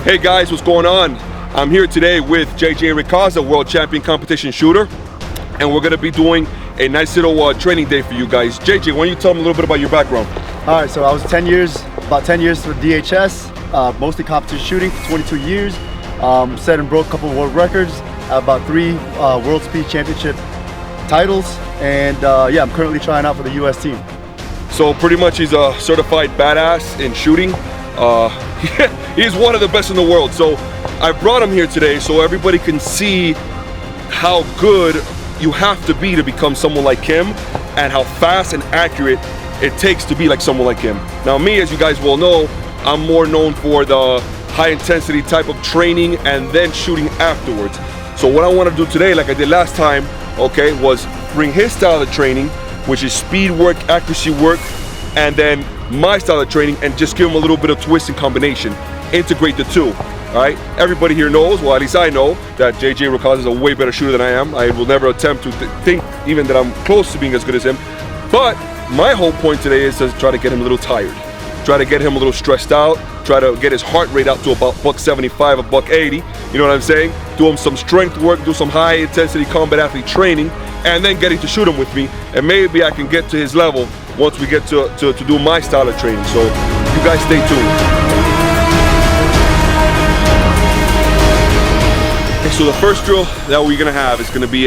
Hey guys, what's going on? I'm here today with JJ Racaza, world champion competition shooter, and we're gonna be doing a nice little training day for you guys. JJ, why don't you tell them a little bit about your background? All right, so I was about 10 years for DHS, mostly competition shooting for 22 years. Set and broke a couple of world records, about 3 World Speed Championship titles, and yeah, I'm currently trying out for the US team. So pretty much he's a certified badass in shooting. He's one of the best in the world. So I brought him here today so everybody can see how good you have to be to become someone like him, and how fast and accurate it takes to be like someone like him. Now me, as you guys well know, I'm more known for the high intensity type of training and then shooting afterwards. So what I want to do today, like I did last time, okay, was bring his style of training, which is speed work, accuracy work, and then my style of training, and just give him a little bit of twist and combination. Integrate the two, all right? Everybody here knows, well, at least I know, that JJ Racaza is a way better shooter than I am. I will never attempt to think even that I'm close to being as good as him. But my whole point today is to try to get him a little tired. Try to get him a little stressed out. Try to get his heart rate out to about $175, $180. You know what I'm saying? Do him some strength work, do some high intensity combat athlete training, and then getting to shoot him with me. And maybe I can get to his level once we get to do my style of training. So you guys stay tuned. Okay, so the first drill that we're gonna have is gonna be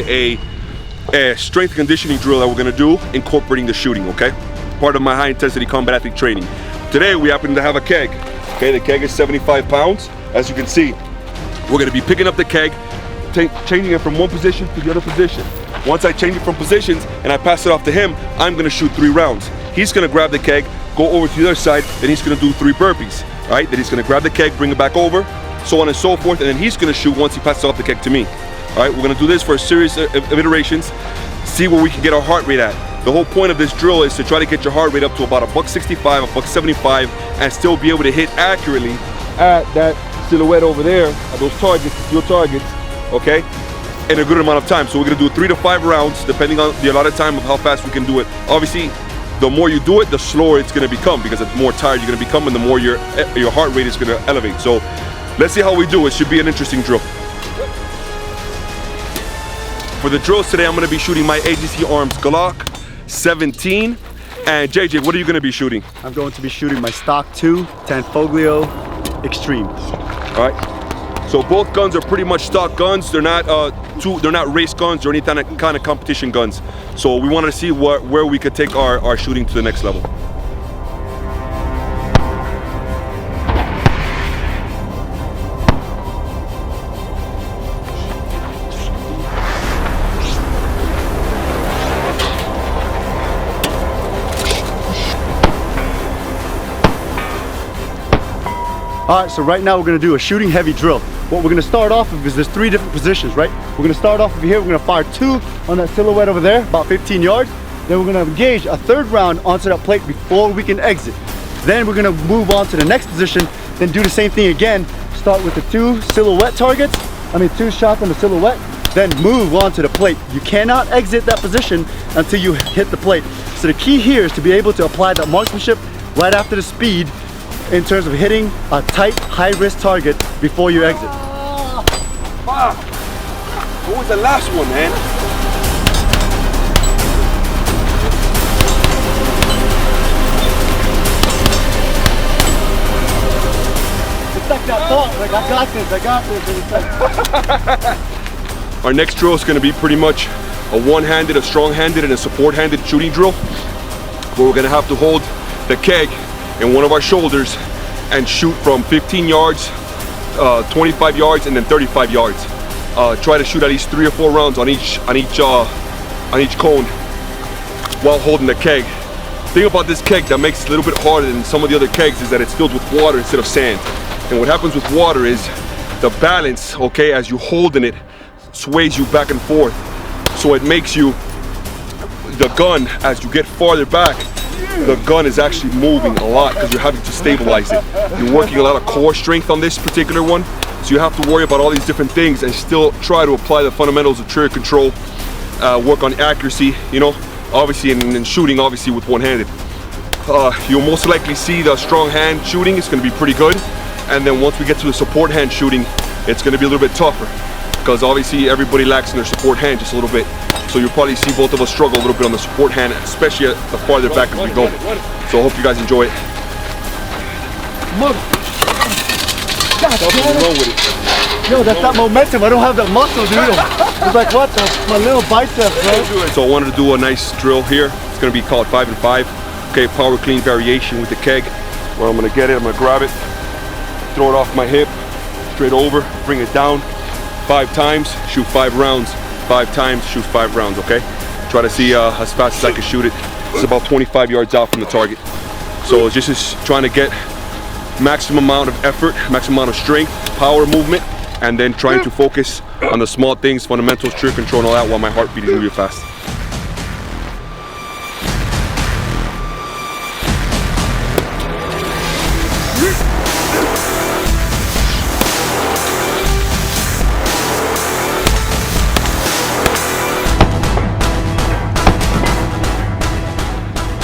a strength conditioning drill that we're gonna do incorporating the shooting, okay? Part of my high intensity combat athlete training. Today we happen to have a keg. Okay, the keg is 75 pounds. As you can see, we're gonna be picking up the keg, changing it from one position to the other position. Once I change it from positions and I pass it off to him, I'm gonna shoot 3 rounds. He's gonna grab the keg, go over to the other side, then he's gonna do 3 burpees, right? Then he's gonna grab the keg, bring it back over, so on and so forth, and then he's gonna shoot once he passes off the keg to me. All right, we're gonna do this for a series of iterations, see where we can get our heart rate at. The whole point of this drill is to try to get your heart rate up to about $165, $175, and still be able to hit accurately at that silhouette over there, at those targets, your targets, okay, in a good amount of time. So we're gonna do 3 to 5 rounds, depending on the allotted time of how fast we can do it. Obviously, the more you do it, the slower it's gonna become, because the more tired you're gonna become and the more your heart rate is gonna elevate. So let's see how we do. It should be an interesting drill. For the drills today, I'm gonna be shooting my AGC Arms Glock 17. And JJ, what are you gonna be shooting? I'm going to be shooting my Stock 2 Tanfoglio Extreme. All right. So both guns are pretty much stock guns. They're not they're not race guns or any kind of competition guns. So we wanted to see where we could take our shooting to the next level. All right, so right now we're gonna do a shooting heavy drill. What we're gonna start off with is there's 3 different positions, right? We're gonna start off over here, we're gonna fire 2 on that silhouette over there, about 15 yards. Then we're gonna engage a 3rd round onto that plate before we can exit. Then we're gonna move on to the next position, then do the same thing again. Start with the 2 silhouette targets, 2 shots on the silhouette, then move on to the plate. You cannot exit that position until you hit the plate. So the key here is to be able to apply that marksmanship right after the speed, in terms of hitting a tight, high-risk target before you exit. Fuck! What was the last one, man? It's like that thought, like I got this. Our next drill is going to be pretty much a one-handed, a strong-handed, and a support-handed shooting drill, where we're going to have to hold the keg in one of our shoulders and shoot from 15 yards, 25 yards, and then 35 yards. Try to shoot at least 3 or 4 rounds on each cone while holding the keg. The thing about this keg that makes it a little bit harder than some of the other kegs is that it's filled with water instead of sand. And what happens with water is the balance, okay, as you holding it, sways you back and forth. So it makes you, the gun, as you get farther back, the gun is actually moving a lot because you're having to stabilize it. You're working a lot of core strength on this particular one, so you have to worry about all these different things and still try to apply the fundamentals of trigger control, work on accuracy, you know, obviously, and shooting obviously with one-handed. You'll most likely see the strong hand shooting. It's going to be pretty good. and then once we get to the support hand shooting, it's going to be a little bit tougher, because obviously everybody lacks in their support hand just a little bit. So you'll probably see both of us struggle a little bit on the support hand, especially at the farther back as we go. So I hope you guys enjoy it. Yo, that's that momentum. I don't have that muscle, dude. It's like, what the? My little biceps, bro. So I wanted to do a nice drill here. It's going to be called 5 and 5. Okay, power clean variation with the keg. Where I'm going to get it, I'm going to grab it, throw it off my hip, straight over, bring it down. 5 times, shoot 5 rounds. 5 times, shoot 5 rounds, okay? Try to see as fast as I can shoot it. It's about 25 yards out from the target. So it's just trying to get maximum amount of effort, maximum amount of strength, power movement, and then trying to focus on the small things, fundamentals, trigger control, and all that while my heartbeat is really fast.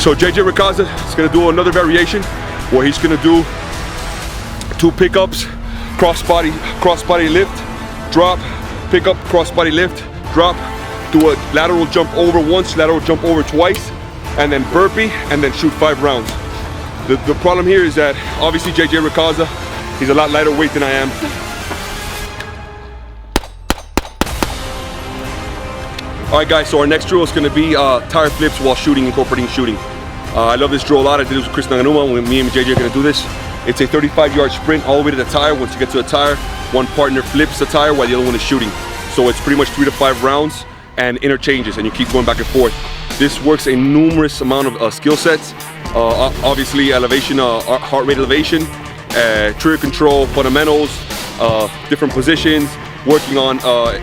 So JJ Racaza is going to do another variation where he's going to do 2 pickups, cross body lift, drop, pickup, cross body lift, drop, do a lateral jump over once, lateral jump over twice, and then burpee, and then shoot 5 rounds. The problem here is that obviously JJ Racaza, he's a lot lighter weight than I am. All right guys, so our next drill is going to be tire flips while shooting, incorporating shooting. I love this drill a lot. I did this with Chris Nanganuma when me and JJ are going to do this. It's a 35-yard sprint all the way to the tire. Once you get to the tire, one partner flips the tire while the other one is shooting. So it's pretty much 3 to 5 rounds and interchanges, and you keep going back and forth. This works a numerous amount of skill sets. Obviously elevation, heart rate elevation, trigger control, fundamentals, different positions, working on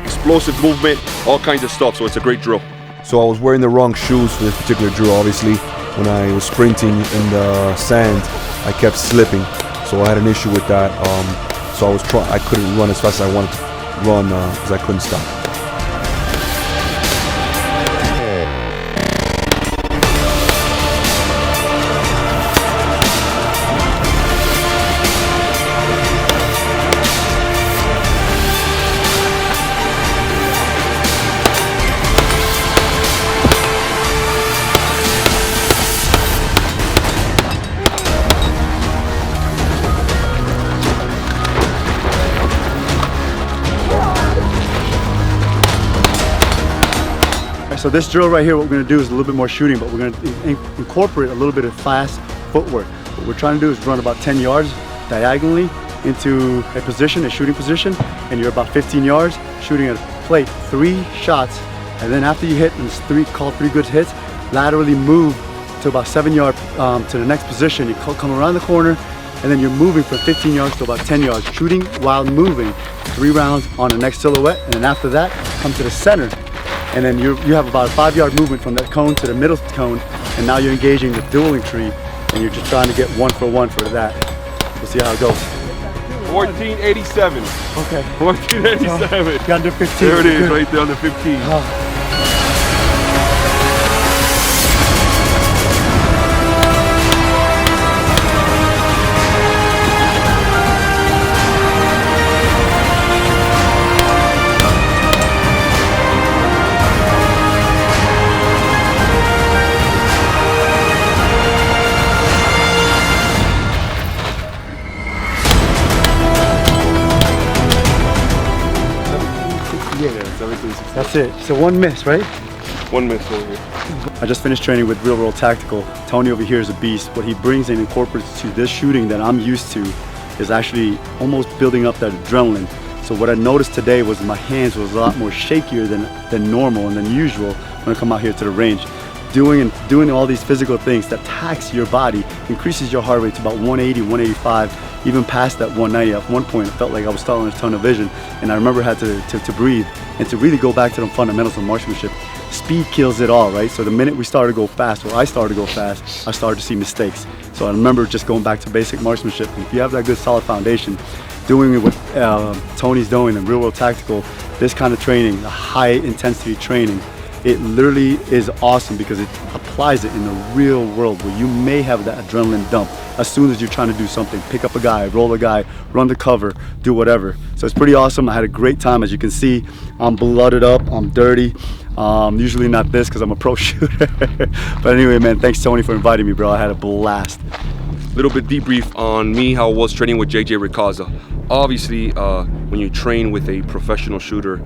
explosive movement, all kinds of stuff. So it's a great drill. So I was wearing the wrong shoes for this particular drill, obviously. When I was sprinting in the sand, I kept slipping. So I had an issue with that. So I couldn't run as fast as I wanted to run because I couldn't stop. So this drill right here, what we're going to do is a little bit more shooting, but we're going to incorporate a little bit of fast footwork. What we're trying to do is run about 10 yards diagonally into a position, a shooting position, and you're about 15 yards shooting at a plate, 3 shots, and then after you hit, and it's 3 good hits, laterally move to about 7 yards to the next position. You come around the corner, and then you're moving from 15 yards to about 10 yards, shooting while moving 3 rounds on the next silhouette, and then after that, come to the center. And then you have about a 5-yard movement from that cone to the middle cone, and now you're engaging the dueling tree, and you're just trying to get 1 for 1 for that. We'll see how it goes. 1487. Okay. 1487. Got under 15. There it is, right there under 15. Oh. That's it. So 1 miss, right? 1 miss over here. I just finished training with RealWorld Tactical. Tony over here is a beast. What he brings and incorporates to this shooting that I'm used to is actually almost building up that adrenaline. So what I noticed today was my hands was a lot more shakier than normal and than usual when I come out here to the range. Doing all these physical things that tax your body, increases your heart rate to about 180, 185, even past that 190. At one point, I felt like I was starting to tunnel vision, and I remember I had to breathe and to really go back to the fundamentals of marksmanship. Speed kills it all, right? So the minute we started to go fast, or I started to go fast, I started to see mistakes. So I remember just going back to basic marksmanship. And if you have that good solid foundation, doing it with Tony's doing and RealWorld Tactical, this kind of training, the high intensity training, it literally is awesome because it applies it in the real world where you may have that adrenaline dump as soon as you're trying to do something. Pick up a guy, roll a guy, run the cover, do whatever. So it's pretty awesome. I had a great time. As you can see, I'm blooded up, I'm dirty. Usually not this because I'm a pro shooter. But anyway, man, thanks Tony for inviting me, bro. I had a blast. Little bit debrief on me, how I was training with JJ Racaza. Obviously, when you train with a professional shooter,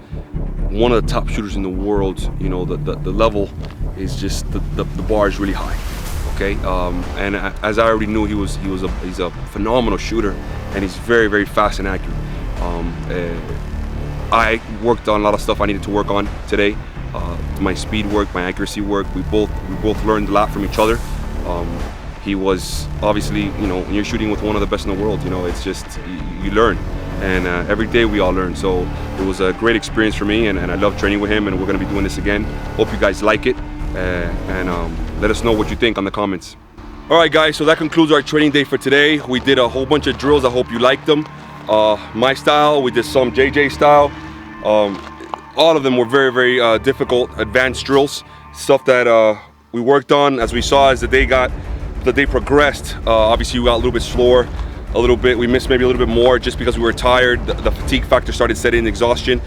one of the top shooters in the world, you know, the level is just, the bar is really high, okay? And as I already knew, he's a phenomenal shooter, and he's very, very fast and accurate. I worked on a lot of stuff I needed to work on today. My speed work, my accuracy work, we both learned a lot from each other. He was obviously, you know, when you're shooting with one of the best in the world, you know, it's just, you learn. And every day we all learn. So it was a great experience for me, and I love training with him, and we're gonna be doing this again. Hope you guys like it, and let us know what you think on the comments. All right, guys, so that concludes our training day for today. We did a whole bunch of drills. I hope you liked them. My style, we did some JJ style. All of them were very, very difficult, advanced drills. Stuff that we worked on as we saw as the day progressed. Obviously we got a little bit slower, a little bit, we missed maybe a little bit more just because we were tired. The fatigue factor started setting in, exhaustion.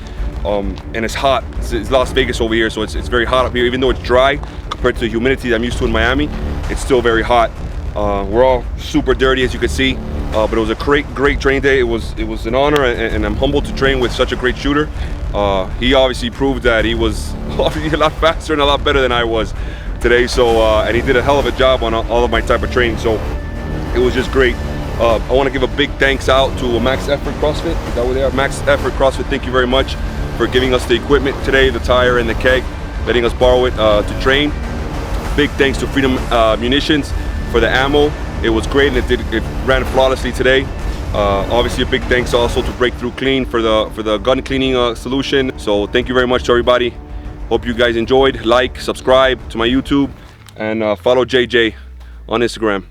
And it's hot. It's Las Vegas over here, so it's very hot up here. Even though it's dry compared to the humidity that I'm used to in Miami, it's still very hot. We're all super dirty, as you can see, but it was a great training day. It was an honor, and I'm humbled to train with such a great shooter. He obviously proved that he was obviously a lot faster and a lot better than I was today. So and he did a hell of a job on all of my type of training. So it was just great. I want to give a big thanks out to Max Effort CrossFit. Is that what they are? Max Effort CrossFit. Thank you very much for giving us the equipment today, the tire and the keg, letting us borrow it to train. Big thanks to Freedom Munitions for the ammo. It was great, and it ran flawlessly today. Obviously a big thanks also to Breakthrough Clean for the gun cleaning solution. So thank you very much to everybody. Hope you guys enjoyed. Like, subscribe to my YouTube, and follow JJ on Instagram.